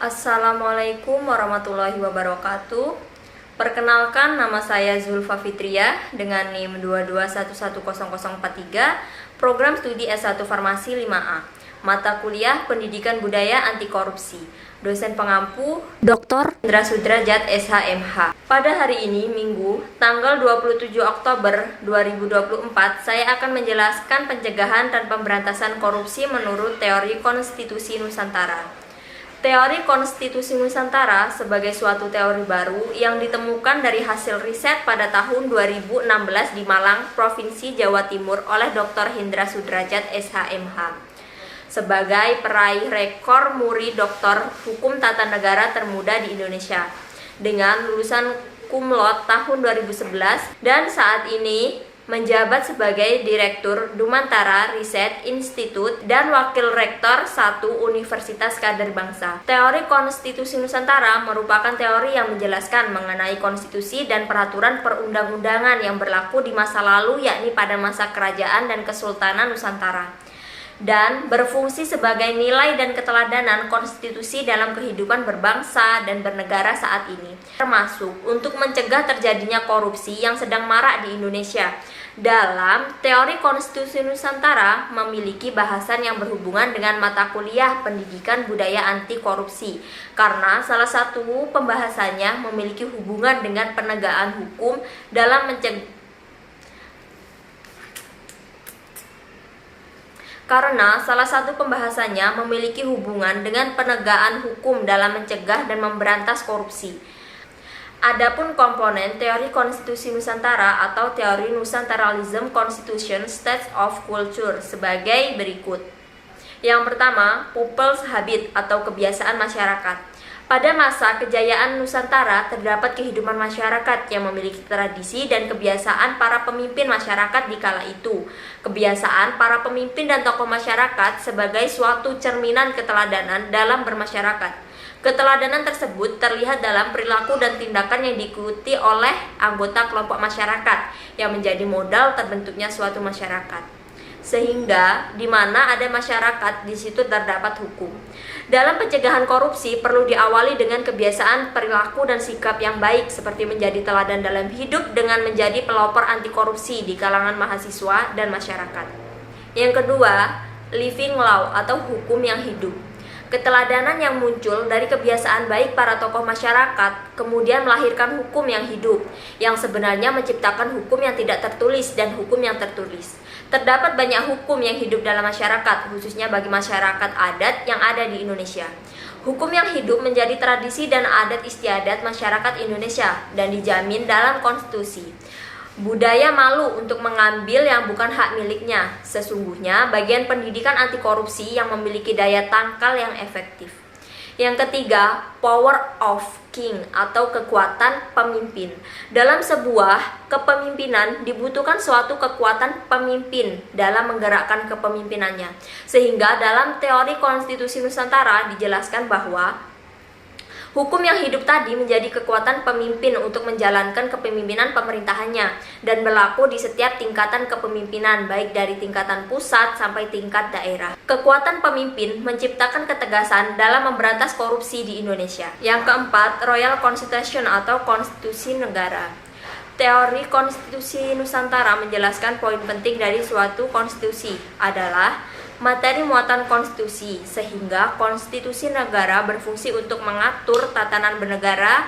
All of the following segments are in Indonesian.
Assalamualaikum warahmatullahi wabarakatuh. Perkenalkan, nama saya Zulfa Fitria dengan NIM 22110043, Program Studi S1 Farmasi 5A, Mata Kuliah Pendidikan Budaya Anti Korupsi. Dosen pengampu Dr. Hendra Sudrajat SHMH. Pada hari ini, Minggu, tanggal 27 Oktober 2024, saya akan menjelaskan pencegahan dan pemberantasan korupsi menurut teori konstitusi Nusantara. Teori konstitusi Nusantara sebagai suatu teori baru yang ditemukan dari hasil riset pada tahun 2016 di Malang, Provinsi Jawa Timur oleh Dr. Hendra Sudrajat SHMH. Sebagai peraih rekor muri Doktor Hukum Tata Negara termuda di Indonesia dengan lulusan cum laude tahun 2011 dan saat ini menjabat sebagai Direktur Dumantara Riset Institute dan Wakil Rektor 1 Universitas Kader Bangsa. Teori konstitusi Nusantara merupakan teori yang menjelaskan mengenai konstitusi dan peraturan perundang-undangan yang berlaku di masa lalu, yakni pada masa kerajaan dan kesultanan Nusantara, dan berfungsi sebagai nilai dan keteladanan konstitusi dalam kehidupan berbangsa dan bernegara saat ini, termasuk untuk mencegah terjadinya korupsi yang sedang marak di Indonesia. Dalam teori konstitusi Nusantara memiliki bahasan yang berhubungan dengan mata kuliah pendidikan budaya anti korupsi, karena salah satu pembahasannya memiliki hubungan dengan penegakan hukum dalam mencegah dan memberantas korupsi. Adapun komponen teori konstitusi Nusantara atau teori Nusantaralism Constitution States of Culture sebagai berikut. Yang pertama, people's habit atau kebiasaan masyarakat. Pada masa kejayaan Nusantara terdapat kehidupan masyarakat yang memiliki tradisi dan kebiasaan para pemimpin masyarakat di kala itu. Kebiasaan para pemimpin dan tokoh masyarakat sebagai suatu cerminan keteladanan dalam bermasyarakat. Keteladanan tersebut terlihat dalam perilaku dan tindakan yang diikuti oleh anggota kelompok masyarakat yang menjadi modal terbentuknya suatu masyarakat. Sehingga di mana ada masyarakat, di situ terdapat hukum. Dalam pencegahan korupsi perlu diawali dengan kebiasaan perilaku dan sikap yang baik, seperti menjadi teladan dalam hidup dengan menjadi pelopor anti korupsi di kalangan mahasiswa dan masyarakat. Yang kedua, living law atau hukum yang hidup. Keteladanan yang muncul dari kebiasaan baik para tokoh masyarakat kemudian melahirkan hukum yang hidup, yang sebenarnya menciptakan hukum yang tidak tertulis dan hukum yang tertulis. Terdapat banyak hukum yang hidup dalam masyarakat, khususnya bagi masyarakat adat yang ada di Indonesia. Hukum yang hidup menjadi tradisi dan adat istiadat masyarakat Indonesia dan dijamin dalam konstitusi. Budaya malu untuk mengambil yang bukan hak miliknya. Sesungguhnya bagian pendidikan anti korupsi yang memiliki daya tangkal yang efektif. Yang ketiga, power of king atau kekuatan pemimpin. Dalam sebuah kepemimpinan dibutuhkan suatu kekuatan pemimpin dalam menggerakkan kepemimpinannya. Sehingga dalam teori konstitusi Nusantara dijelaskan bahwa hukum yang hidup tadi menjadi kekuatan pemimpin untuk menjalankan kepemimpinan pemerintahannya dan berlaku di setiap tingkatan kepemimpinan, baik dari tingkatan pusat sampai tingkat daerah. Kekuatan pemimpin menciptakan ketegasan dalam memberantas korupsi di Indonesia. Yang keempat, Royal Constitution atau konstitusi negara. Teori konstitusi Nusantara menjelaskan poin penting dari suatu konstitusi adalah materi muatan konstitusi, sehingga konstitusi negara berfungsi untuk mengatur tatanan bernegara,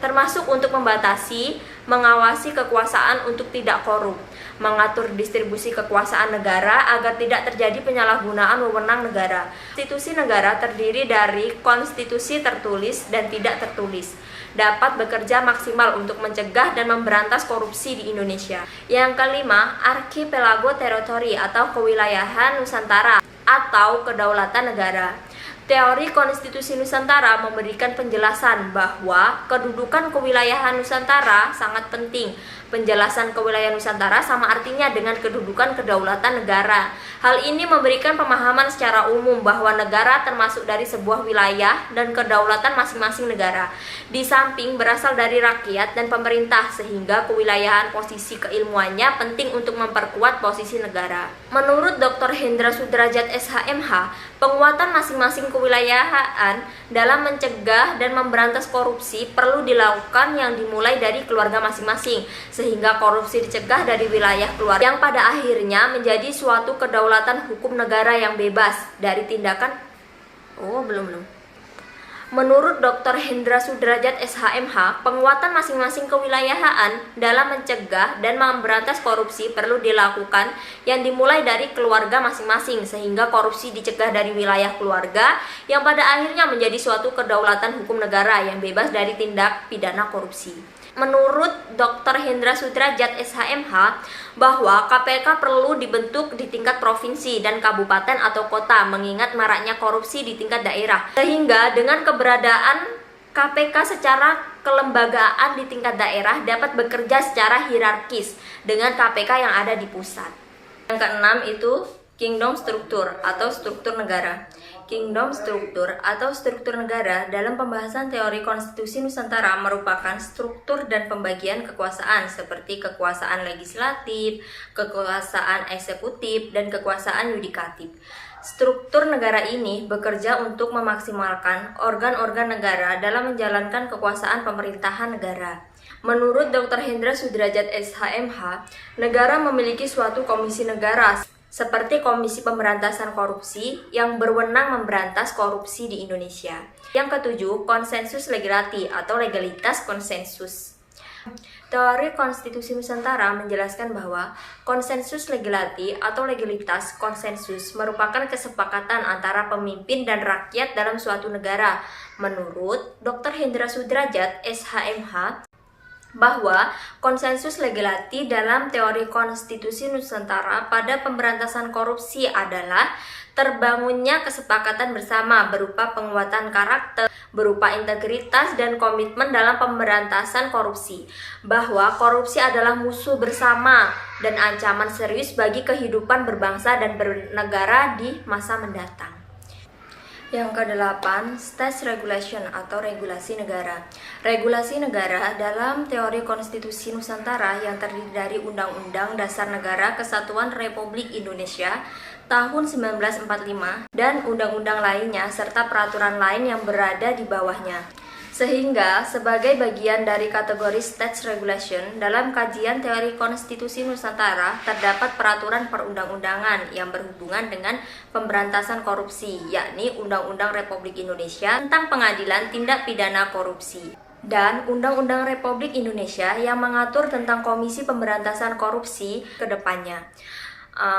termasuk untuk membatasi, mengawasi kekuasaan untuk tidak korup, mengatur distribusi kekuasaan negara agar tidak terjadi penyalahgunaan wewenang negara. Konstitusi negara terdiri dari konstitusi tertulis dan tidak tertulis, dapat bekerja maksimal untuk mencegah dan memberantas korupsi di Indonesia. Yang kelima, Archipelago Territory atau kewilayahan Nusantara atau kedaulatan negara. Teori konstitusi Nusantara memberikan penjelasan bahwa kedudukan kewilayahan Nusantara sangat penting Penjelasan kewilayahan Nusantara sama artinya dengan kedudukan kedaulatan negara. Hal ini memberikan pemahaman secara umum bahwa negara termasuk dari sebuah wilayah dan kedaulatan masing-masing negara. Di samping berasal dari rakyat dan pemerintah, sehingga kewilayahan posisi keilmuannya penting untuk memperkuat posisi negara. Menurut Dr. Hendra Sudrajat SHMH, penguatan masing-masing kewilayahan dalam mencegah dan memberantas korupsi perlu dilakukan yang dimulai dari keluarga masing-masing, sehingga korupsi dicegah dari wilayah keluarga yang pada akhirnya menjadi suatu kedaulatan hukum negara yang bebas dari tindakan Menurut Dr. Hendra Sudrajat SHMH, penguatan masing-masing kewilayahan dalam mencegah dan memberantas korupsi perlu dilakukan yang dimulai dari keluarga masing-masing, sehingga korupsi dicegah dari wilayah keluarga yang pada akhirnya menjadi suatu kedaulatan hukum negara yang bebas dari tindak pidana korupsi. Menurut Dr. Hendra Sudrajat SHMH, bahwa KPK perlu dibentuk di tingkat provinsi dan kabupaten atau kota mengingat maraknya korupsi di tingkat daerah. Sehingga dengan keberadaan KPK secara kelembagaan di tingkat daerah dapat bekerja secara hierarkis dengan KPK yang ada di pusat. Yang keenam itu Kingdom struktur atau struktur negara. Kingdom struktur atau struktur negara dalam pembahasan teori konstitusi Nusantara merupakan struktur dan pembagian kekuasaan seperti kekuasaan legislatif, kekuasaan eksekutif, dan kekuasaan yudikatif. Struktur negara ini bekerja untuk memaksimalkan organ-organ negara dalam menjalankan kekuasaan pemerintahan negara. Menurut Dr. Hendra Sudrajat SHMH, negara memiliki suatu komisi negara seperti Komisi Pemberantasan Korupsi yang berwenang memberantas korupsi di Indonesia. Yang ketujuh, konsensus legality atau legalitas konsensus. Teori konstitusi Nusantara menjelaskan bahwa konsensus legality atau legalitas konsensus merupakan kesepakatan antara pemimpin dan rakyat dalam suatu negara. Menurut Dr. Hendra Sudrajat SHMH, bahwa konsensus legality dalam teori konstitusi Nusantara pada pemberantasan korupsi adalah terbangunnya kesepakatan bersama berupa penguatan karakter, berupa integritas dan komitmen dalam pemberantasan korupsi, bahwa korupsi adalah musuh bersama dan ancaman serius bagi kehidupan berbangsa dan bernegara di masa mendatang. Yang kedelapan, state regulation atau regulasi negara. Regulasi negara dalam teori konstitusi Nusantara yang terdiri dari Undang-Undang Dasar Negara Kesatuan Republik Indonesia tahun 1945 dan undang-undang lainnya serta peraturan lain yang berada di bawahnya. Sehingga sebagai bagian dari kategori state regulation dalam kajian teori konstitusi Nusantara terdapat peraturan perundang-undangan yang berhubungan dengan pemberantasan korupsi, yakni Undang-Undang Republik Indonesia tentang Pengadilan Tindak Pidana Korupsi dan Undang-Undang Republik Indonesia yang mengatur tentang Komisi Pemberantasan Korupsi ke depannya.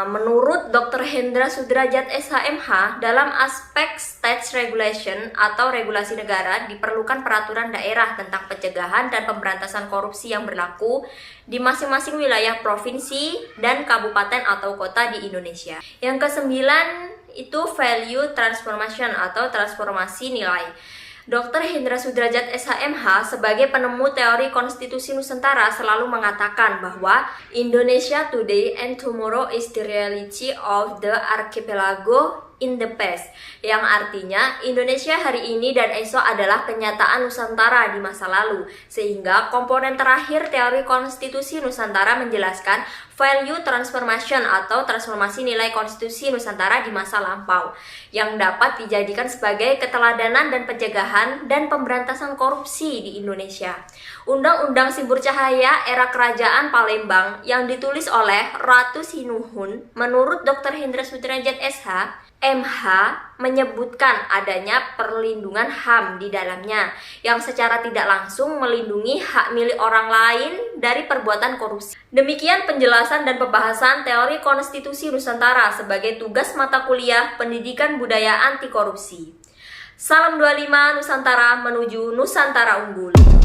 Menurut Dr. Hendra Sudrajat SHMH, dalam aspek state regulation atau regulasi negara diperlukan peraturan daerah tentang pencegahan dan pemberantasan korupsi yang berlaku di masing-masing wilayah provinsi dan kabupaten atau kota di Indonesia. Yang kesembilan itu value transformation atau transformasi nilai. Dr. Hendra Sudrajat SHMH sebagai penemu teori konstitusi Nusantara selalu mengatakan bahwa Indonesia today and tomorrow is the reality of the archipelago in the past, yang artinya Indonesia hari ini dan esok adalah kenyataan Nusantara di masa lalu. Sehingga komponen terakhir teori konstitusi Nusantara menjelaskan value transformation atau transformasi nilai konstitusi Nusantara di masa lampau yang dapat dijadikan sebagai keteladanan dan pencegahan dan pemberantasan korupsi di Indonesia. Undang-Undang Simbur Cahaya era Kerajaan Palembang yang ditulis oleh Ratu Sinuhun menurut Dr. Hendra Sudrajat SHMH menyebutkan adanya perlindungan HAM di dalamnya yang secara tidak langsung melindungi hak milik orang lain dari perbuatan korupsi. Demikian penjelasan dan pembahasan teori konstitusi Nusantara sebagai tugas mata kuliah Pendidikan Budaya Anti Korupsi. Salam 25 Nusantara menuju Nusantara Unggul.